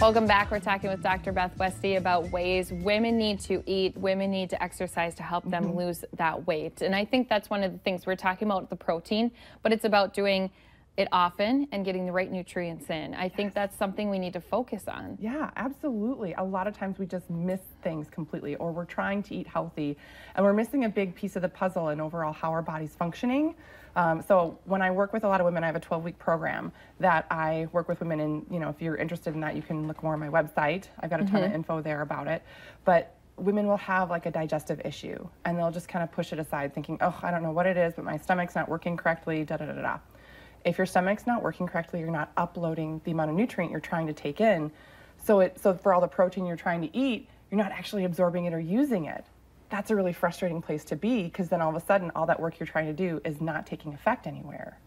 Welcome back. We're talking with Dr. Beth Westy about ways women need to eat, women need to exercise to help them lose that weight. And I think that's one of the things we're talking about, the protein, but it's about doing it often and getting the right nutrients in. I think that's something we need to focus on. Yeah, absolutely. A lot of times we just miss things completely, or we're trying to eat healthy and we're missing a big piece of the puzzle and overall how our body's functioning. So when I work with a lot of women, I have a 12-week program that I work with women in. You know, if you're interested in that, you can look more on my website. I've got a ton of info there about it. But women will have like a digestive issue and they'll just kind of push it aside thinking, oh, I don't know what it is, but my stomach's not working correctly, da da da da. If your stomach's not working correctly, you're not uploading the amount of nutrient you're trying to take in. So for all the protein you're trying to eat, you're not actually absorbing it or using it. That's a really frustrating place to be, because then all of a sudden all that work you're trying to do is not taking effect anywhere.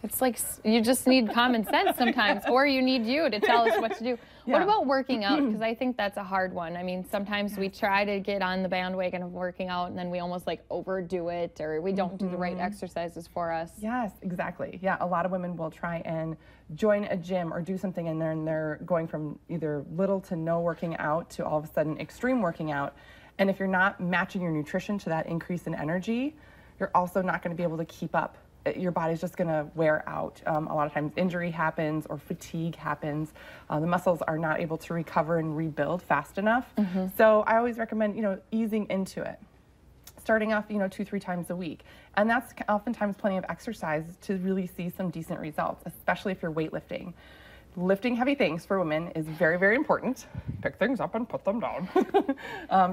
It's like you just need common sense sometimes, or you need you to tell us what to do. What about working out? Because I think that's a hard one. I mean, sometimes we try to get on the bandwagon of working out and then we almost like overdo it, or we don't do the right exercises for us. Yes, exactly. Yeah, a lot of women will try and join a gym or do something in there, and they're going from either little to no working out to all of a sudden extreme working out. And if you're not matching your nutrition to that increase in energy, you're also not going to be able to keep up. Your body's just going to wear out. A lot of times injury happens or fatigue happens. The muscles are not able to recover and rebuild fast enough. So I always recommend, easing into it. Starting off, 2-3 times a week. And that's oftentimes plenty of exercise to really see some decent results, especially if you're weightlifting. Lifting heavy things for women is very, very important. Pick things up and put them down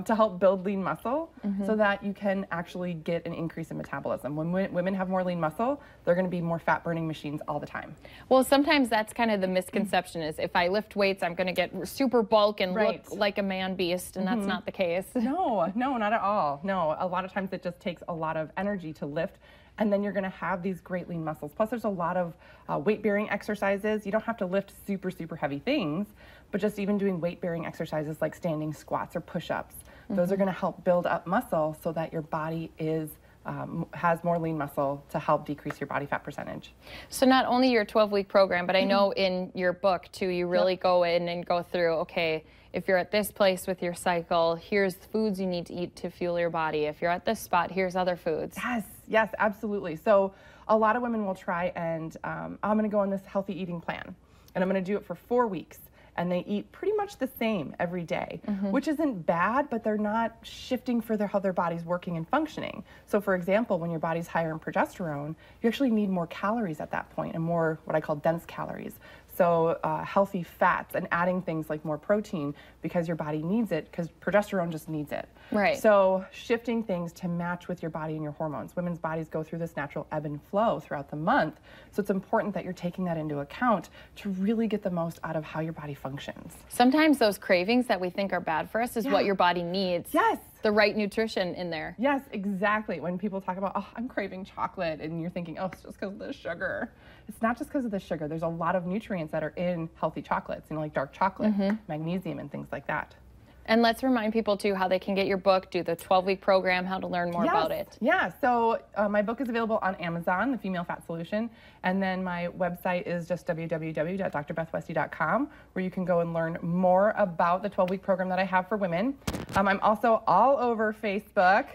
to help build lean muscle so that you can actually get an increase in metabolism. When women have more lean muscle, they're going to be more fat-burning machines all the time. Well, sometimes that's kind of the misconception is if I lift weights, I'm going to get super bulk and look like a man beast, and that's not the case. No, not at all. No, a lot of times it just takes a lot of energy to lift, and then you're going to have these great lean muscles. Plus, there's a lot of weight-bearing exercises. You don't have to lift super, super heavy things, but just even doing weight-bearing exercises like standing squats or push-ups. Those are going to help build up muscle so that your body has more lean muscle to help decrease your body fat percentage. So not only your 12-week program, but I know in your book, too, you really go in and go through, okay, if you're at this place with your cycle, here's the foods you need to eat to fuel your body. If you're at this spot, here's other foods. Yes, absolutely. So a lot of women will try and I'm going to go on this healthy eating plan, and I'm going to do it for 4 weeks. And they eat pretty much the same every day, which isn't bad, but they're not shifting for how their body's working and functioning. So for example, when your body's higher in progesterone, you actually need more calories at that point, and more what I call dense calories. So healthy fats and adding things like more protein, because your body needs it, because progesterone just needs it. Right. So shifting things to match with your body and your hormones. Women's bodies go through this natural ebb and flow throughout the month. So it's important that you're taking that into account to really get the most out of how your body functions. Sometimes those cravings that we think are bad for us is what your body needs. Yes. The right nutrition in there. Yes, exactly. When people talk about, oh, I'm craving chocolate, and you're thinking, oh, it's just because of the sugar. It's not just because of the sugar. There's a lot of nutrients that are in healthy chocolates, like dark chocolate, magnesium, and things like that. And let's remind people, too, how they can get your book, do the 12-week program, how to learn more about it. Yeah, so my book is available on Amazon, The Female Fat Solution, and then my website is just www.drbethwesty.com, where you can go and learn more about the 12-week program that I have for women. I'm also all over Facebook.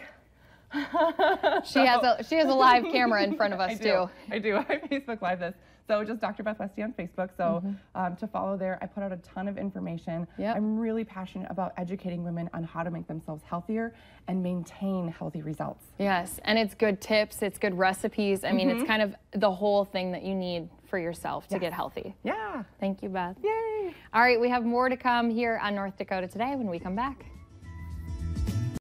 She has a live camera in front of us, too. I do. I Facebook Live this. So just Dr. Beth Westy on Facebook. So to follow there, I put out a ton of information. I'm really passionate about educating women on how to make themselves healthier and maintain healthy results. Yes, and it's good tips, it's good recipes. I mean, it's kind of the whole thing that you need for yourself to get healthy. Yeah. Thank you, Beth. Yay. All right, we have more to come here on North Dakota Today when we come back.